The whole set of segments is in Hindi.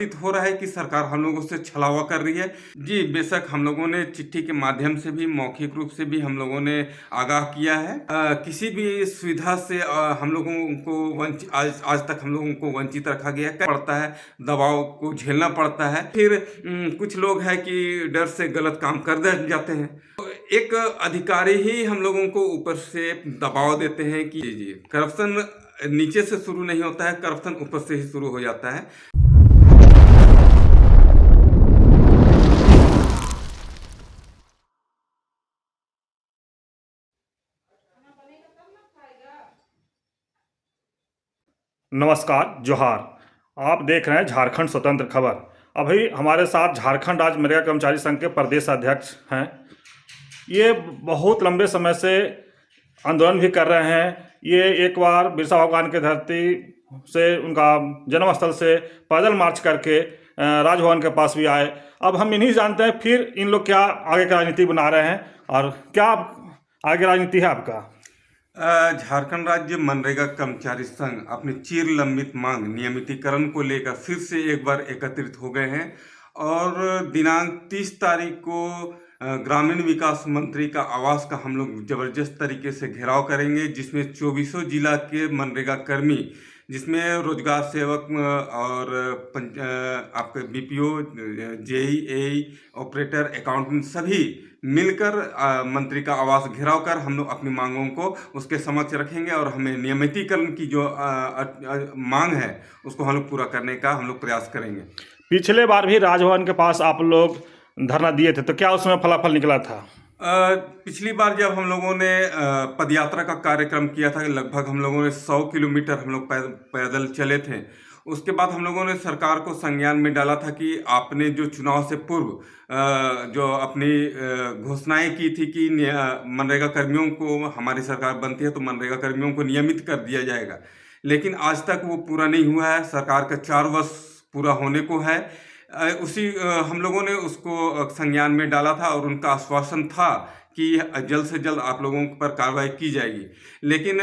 हो रहा है कि सरकार हम लोगों से छलावा कर रही है। जी, बेशक हम लोगों ने चिट्ठी के माध्यम से भी, मौखिक रूप से भी हम लोगों ने आगाह किया है। किसी भी सुविधा से हम लोगों को आज आज तक हम लोगों को वंचित रखा गया है, पड़ता है, दबाव को झेलना पड़ता है। फिर कुछ लोग हैं कि डर से गलत काम कर जाते हैं। तो एक अधिकारी ही हम लोगों को ऊपर से दबाव देते हैं कि जी, करप्शन नीचे से शुरू नहीं होता है, करप्शन ऊपर से ही शुरू हो जाता है। नमस्कार, जोहार। आप देख रहे हैं झारखंड स्वतंत्र खबर। अभी हमारे साथ झारखंड राज्य मनरेगा कर्मचारी संघ के प्रदेश अध्यक्ष हैं। ये बहुत लंबे समय से आंदोलन भी कर रहे हैं। ये एक बार बिरसा भगवान की धरती से, उनका जन्म स्थल से पैदल मार्च करके राजभवन के पास भी आए। अब हम इन्हीं जानते हैं फिर इन लोग क्या आगे की राजनीति बना रहे हैं और क्या आगे राजनीति है आपका। झारखंड राज्य मनरेगा कर्मचारी संघ अपनी चिर लंबित मांग नियमितीकरण को लेकर फिर से एक बार एकत्रित हो गए हैं और दिनांक 30 तारीख को ग्रामीण विकास मंत्री का आवास का हम लोग जबरदस्त तरीके से घेराव करेंगे, जिसमें 24 जिला के मनरेगा कर्मी, जिसमें रोजगार सेवक और आपके बीपीओ, जेई, एई, ऑपरेटर, अकाउंटेंट सभी मिलकर मंत्री का आवास घेराव कर हम लोग अपनी मांगों को उसके समक्ष रखेंगे और हमें नियमितीकरण की जो मांग है उसको हम लोग पूरा करने का हम लोग प्रयास करेंगे। पिछले बार भी राजभवन के पास आप लोग धरना दिए थे, तो क्या उसमें फलाफल निकला था? पिछली बार जब हम लोगों ने पदयात्रा का कार्यक्रम किया था, लगभग हम लोगों ने 100 किलोमीटर हम लोग पैदल चले थे। उसके बाद हम लोगों ने सरकार को संज्ञान में डाला था कि आपने जो चुनाव से पूर्व जो अपनी घोषणाएं की थी कि मनरेगा कर्मियों को, हमारी सरकार बनती है तो मनरेगा कर्मियों को नियमित कर दिया जाएगा, लेकिन आज तक वो पूरा नहीं हुआ है। सरकार का 4 वर्ष पूरा होने को है। हम लोगों ने उसको संज्ञान में डाला था और उनका आश्वासन था कि जल्द से जल्द आप लोगों पर कार्रवाई की जाएगी। लेकिन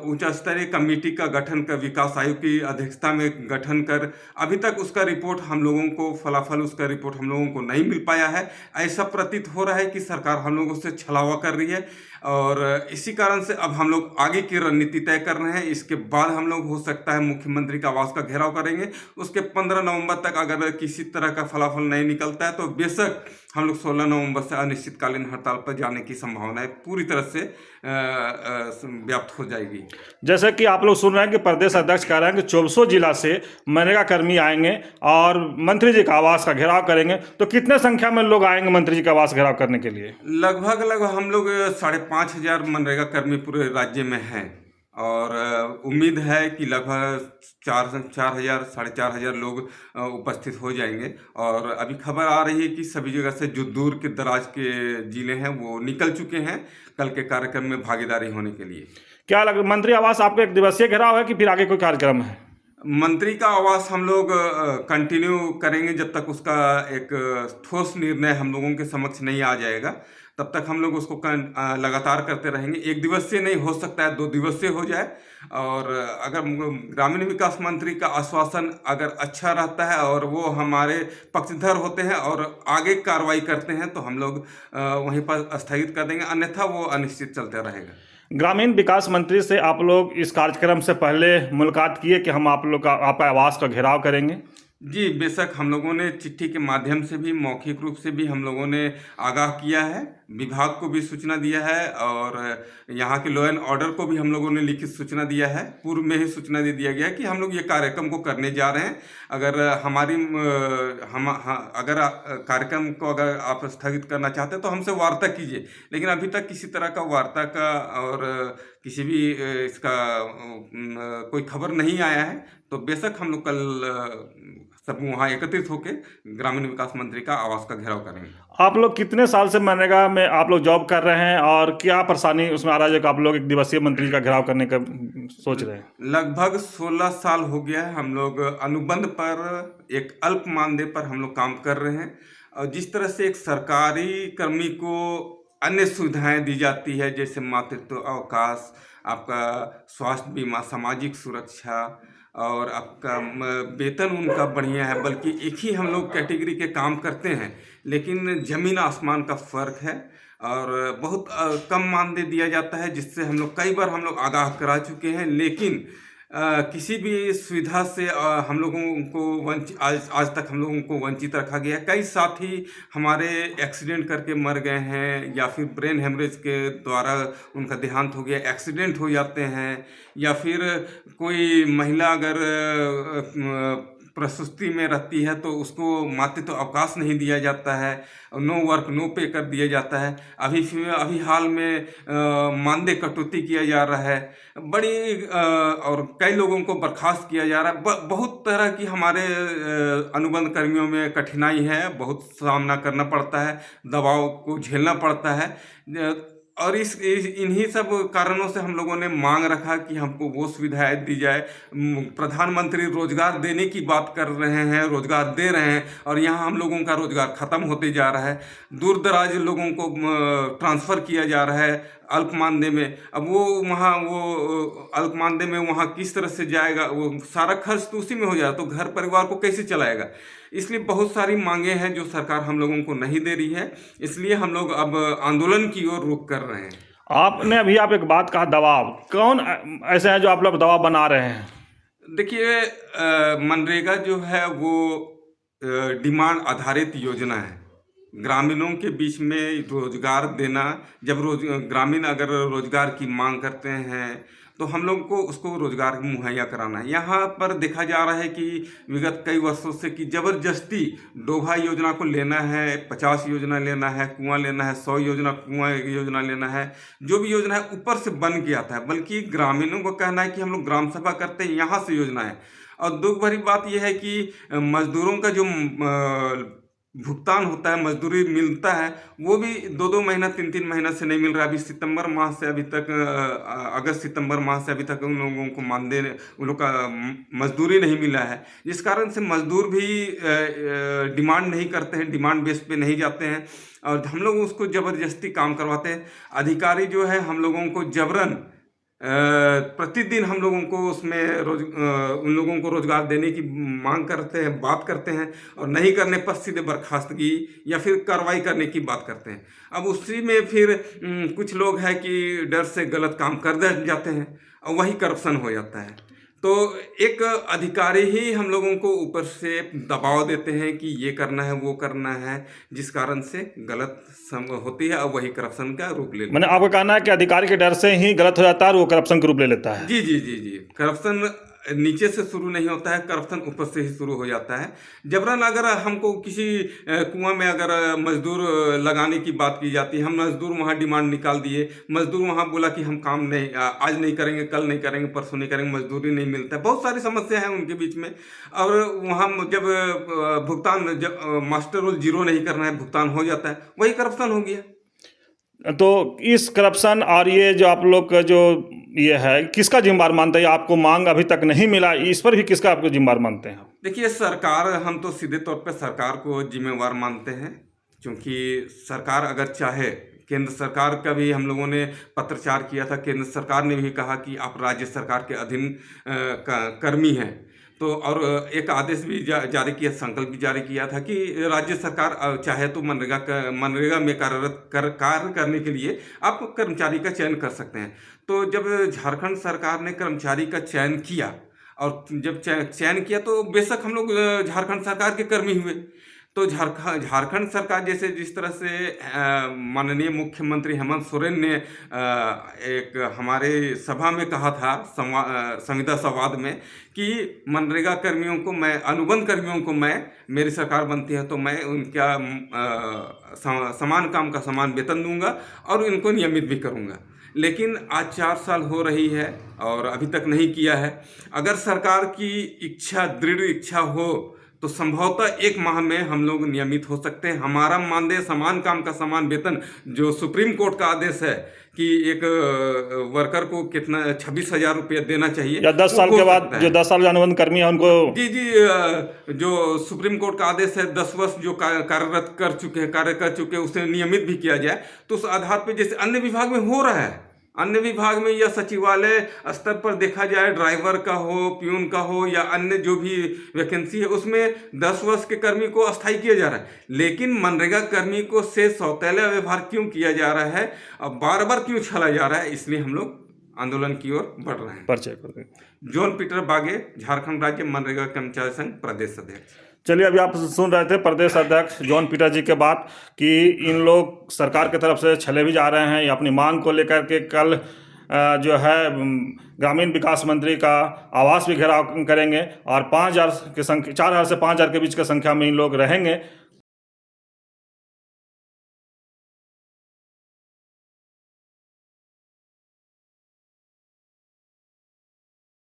उच्च स्तरीय कमेटी का गठन कर, विकास आयोग की अध्यक्षता में गठन कर, अभी तक उसका रिपोर्ट हम लोगों को, फलाफल उसका रिपोर्ट हम लोगों को नहीं मिल पाया है। ऐसा प्रतीत हो रहा है कि सरकार हम लोगों से छलावा कर रही है और इसी कारण से अब हम लोग आगे की रणनीति तय कर रहे हैं। इसके बाद हम लोग हो सकता है मुख्यमंत्री का आवास का घेराव करेंगे। उसके 15 नवंबर तक अगर किसी तरह का फलाफल नहीं निकलता है तो बेशक हम लोग 16 नवंबर से अनिश्चितकालीन हड़ताल पर जाने की संभावना है, पूरी तरह से व्याप्त हो जाएगी। जैसे कि आप लोग सुन रहे हैं कि प्रदेश अध्यक्ष कह रहे हैं कि 24 जिला से मनरेगा कर्मी आएंगे और मंत्री जी का आवास का घेराव करेंगे, तो कितने संख्या में लोग आएंगे मंत्री जी का आवास घेराव करने के लिए? लगभग हम लोग 5,500 मनरेगा कर्मी पूरे राज्य में हैं और उम्मीद है कि लगभग 4,000 4,500 लोग उपस्थित हो जाएंगे। और अभी खबर आ रही है कि सभी जगह से जो दूर के दराज के जिले हैं वो निकल चुके हैं कल के कार्यक्रम में भागीदारी होने के लिए। क्या लग मंत्री आवास आपको एक दिवसीय घेराव है कि फिर आगे कोई कार्यक्रम है? मंत्री का आवास हम लोग कंटिन्यू करेंगे जब तक उसका एक ठोस निर्णय हम लोगों के समक्ष नहीं आ जाएगा, तब तक हम लोग उसको लगातार करते रहेंगे। 1 दिवसीय नहीं, हो सकता है 2 दिवसीय हो जाए। और अगर ग्रामीण विकास मंत्री का आश्वासन अगर अच्छा रहता है और वो हमारे पक्षधर होते हैं और आगे कार्रवाई करते हैं तो हम लोग वहीं पर स्थगित कर देंगे, अन्यथा वो अनिश्चित चलता रहेगा। ग्रामीण विकास मंत्री से आप लोग इस कार्यक्रम से पहले मुलाकात किए कि हम आप लोग का, आपका आवास का घेराव करेंगे? जी, बेशक हम लोगों ने चिट्ठी के माध्यम से भी, मौखिक रूप से भी हम लोगों ने आगाह किया है, विभाग को भी सूचना दिया है और यहाँ के लॉ एंड ऑर्डर को भी हम लोगों ने लिखित सूचना दिया है। पूर्व में ही सूचना दे दिया गया है कि हम लोग ये कार्यक्रम को करने जा रहे हैं। अगर अगर कार्यक्रम को अगर आप स्थगित करना चाहते हैं तो हमसे वार्ता कीजिए, लेकिन अभी तक किसी तरह का वार्ता का और किसी भी इसका कोई खबर नहीं आया है। तो बेशक हम लोग कल सब वहाँ एकत्रित होकर ग्रामीण विकास मंत्री का आवास का घेराव करेंगे। आप लोग कितने साल से मनरेगा में आप लोग जॉब कर रहे हैं और क्या परेशानी उसमें आ रहा है जो आप लोग एक दिवसीय मंत्री का घेराव करने का सोच रहे हैं? लगभग 16 साल हो गया है हम लोग अनुबंध पर, एक अल्प मानदेय पर हम लोग काम कर रहे हैं। और जिस तरह से एक सरकारी कर्मी को अन्य सुविधाएं दी जाती है, जैसे मातृत्व अवकाश, आपका स्वास्थ्य बीमा, सामाजिक सुरक्षा और आपका वेतन उनका बढ़िया है, बल्कि एक ही हम लोग कैटेगरी के काम करते हैं, लेकिन ज़मीन आसमान का फ़र्क है। और बहुत कम मानदेय दिया जाता है, जिससे हम लोग कई बार हम लोग आगाह करा चुके हैं, लेकिन किसी भी सुविधा से हम लोगों को वंचित आज आज तक हम लोगों को वंचित रखा गया है। कई साथी हमारे एक्सीडेंट करके मर गए हैं, या फिर ब्रेन हेमरेज के द्वारा उनका देहांत हो गया, एक्सीडेंट हो जाते हैं, या फिर कोई महिला अगर प्रसूति में रहती है तो उसको मातृत्व अवकाश नहीं दिया जाता है, नो वर्क नो पे कर दिया जाता है। अभी हाल में मानदेय कटौती किया जा रहा है, और कई लोगों को बर्खास्त किया जा रहा है। बहुत तरह की हमारे अनुबंध कर्मियों में कठिनाई है, बहुत सामना करना पड़ता है, दबाव को झेलना पड़ता है। और इन्हीं सब कारणों से हम लोगों ने मांग रखा कि हमको वो सुविधाएं दी जाए। प्रधानमंत्री रोजगार देने की बात कर रहे हैं, रोजगार दे रहे हैं, और यहाँ हम लोगों का रोजगार खत्म होते जा रहा है। दूर दराज लोगों को ट्रांसफ़र किया जा रहा है अल्प मानदेय में। अब वो अल्प मानदेय में वहाँ किस तरह से जाएगा, वो सारा खर्च तो उसी में हो जाएगा, तो घर परिवार को कैसे चलाएगा। इसलिए बहुत सारी मांगे हैं जो सरकार हम लोगों को नहीं दे रही है, इसलिए हम लोग अब आंदोलन की ओर रुख कर रहे हैं। आपने अभी आप एक बात कहा, दबाव। कौन ऐसे हैं जो आप लोग दबाव बना रहे हैं? देखिए, मनरेगा जो है वो डिमांड आधारित योजना है। ग्रामीणों के बीच में रोजगार देना, जब ग्रामीण अगर रोजगार की मांग करते हैं तो हम लोग को उसको रोजगार मुहैया कराना है। यहाँ पर देखा जा रहा है कि विगत कई वर्षों से कि जबरदस्ती डोभा योजना को लेना है, 50 योजना लेना है, कुआं लेना है, 100 कुआं योजना लेना है, जो भी योजना है ऊपर से बन के आता है। बल्कि ग्रामीणों को कहना है कि हम लोग ग्राम सभा करते हैं, यहाँ से योजना है। और दुख भरी बात यह है कि मजदूरों का जो भुगतान होता है, मजदूरी मिलता है, वो भी 2-2 महीना 3-3 महीना से नहीं मिल रहा। अभी सितंबर माह से अभी तक अगस्त सितंबर माह से अभी तक उन लोगों को मानदेय, उन लोग का मजदूरी नहीं मिला है, जिस कारण से मजदूर भी डिमांड नहीं करते हैं, डिमांड बेस पे नहीं जाते हैं, और हम लोग उसको ज़बरदस्ती काम करवाते हैं। अधिकारी जो है हम लोगों को जबरन प्रतिदिन हम लोगों को उसमें उन लोगों को रोजगार देने की मांग करते हैं, बात करते हैं, और नहीं करने पर सीधे बर्खास्तगी या फिर कार्रवाई करने की बात करते हैं। अब उसी में फिर कुछ लोग हैं कि डर से गलत काम कर जाते हैं, और वही करप्शन हो जाता है। तो एक अधिकारी ही हम लोगों को ऊपर से दबाव देते हैं कि ये करना है, वो करना है, जिस कारण से गलत होती है, और वही करप्शन का रूप ले लेता है। मैंने आपका कहना है कि अधिकारी के डर से ही गलत हो जाता है और वो करप्शन का रूप ले लेता है। जी जी जी जी, करप्शन नीचे से शुरू नहीं होता है, करप्शन ऊपर से ही शुरू हो जाता है। जबरन अगर हमको किसी कुआं में अगर मजदूर लगाने की बात की जाती है, हम मजदूर वहाँ डिमांड निकाल दिए, मजदूर वहाँ बोला कि हम काम नहीं, आज नहीं करेंगे, कल नहीं करेंगे, परसों नहीं करेंगे, मजदूरी नहीं मिलता है, बहुत सारी समस्या है उनके बीच में। और वहाँ जब भुगतान, जब मास्टर रोल जीरो नहीं करना है, भुगतान हो जाता है, वही करप्शन हो गया। तो इस करप्शन और ये जो आप लोग का जो ये है, किसका जिम्मेदार मानते हैं? आपको मांग अभी तक नहीं मिला, इस पर भी किसका आपको जिम्मेदार मानते हैं? देखिए, सरकार, हम तो सीधे तौर पे सरकार को जिम्मेवार मानते हैं, क्योंकि सरकार अगर चाहे, केंद्र सरकार का भी हम लोगों ने पत्रचार किया था, केंद्र सरकार ने भी कहा कि आप राज्य सरकार के अधीन कर्मी हैं, तो और एक आदेश भी जारी किया, संकल्प भी जारी किया था कि राज्य सरकार चाहे तो मनरेगा में कार्य करने के लिए आप कर्मचारी का चयन कर सकते हैं। तो जब झारखंड सरकार ने कर्मचारी का चयन किया, और जब चयन किया तो बेशक हम लोग झारखंड सरकार के कर्मी हुए। तो झारखंड सरकार जैसे जिस तरह से माननीय मुख्यमंत्री हेमंत सोरेन ने एक हमारे सभा में कहा था, संविदा संवाद में, कि मनरेगा कर्मियों को मैं, अनुबंध कर्मियों को मैं, मेरी सरकार बनती है तो मैं उनका समान काम का समान वेतन दूंगा और इनको नियमित भी करूंगा। लेकिन आज 4 साल हो रही है और अभी तक नहीं किया है। अगर सरकार की इच्छा, दृढ़ इच्छा हो, तो संभवतः 1 माह में हम लोग नियमित हो सकते हैं। हमारा मानदेय, समान काम का समान वेतन, जो सुप्रीम कोर्ट का आदेश है कि एक वर्कर को कितना 26,000 रुपया देना चाहिए, या 10 साल के बाद जो 10 साल अनुबंध कर्मी है उनको, जी जी, जो सुप्रीम कोर्ट का आदेश है, 10 वर्ष जो कार्य कर चुके हैं, उसे नियमित भी किया जाए, तो उस आधार पर जैसे अन्य विभाग में हो रहा है, अन्य विभाग में या सचिवालय स्तर पर देखा जाए, ड्राइवर का हो, प्यून का हो या अन्य जो भी वैकेंसी है उसमें 10 वर्ष के कर्मी को अस्थायी किया जा रहा है, लेकिन मनरेगा कर्मी को से सौतेला व्यवहार क्यों किया जा रहा है, अब बार बार क्यों छला जा रहा है, इसलिए हम लोग आंदोलन की ओर बढ़ रहे हैं। परिचय कर दें। जॉन पीटर बागे, झारखंड राज्य मनरेगा कर्मचारी संघ प्रदेश अध्यक्ष। चलिए, अभी आप सुन रहे थे प्रदेश अध्यक्ष जॉन पीटर जी के बात कि इन लोग सरकार की तरफ से छले भी जा रहे हैं। ये अपनी मांग को लेकर के कल जो है ग्रामीण विकास मंत्री का आवास भी घेराव करेंगे और 5,000 की संख्या, 4,000 से 5,000 के बीच की संख्या में इन लोग रहेंगे।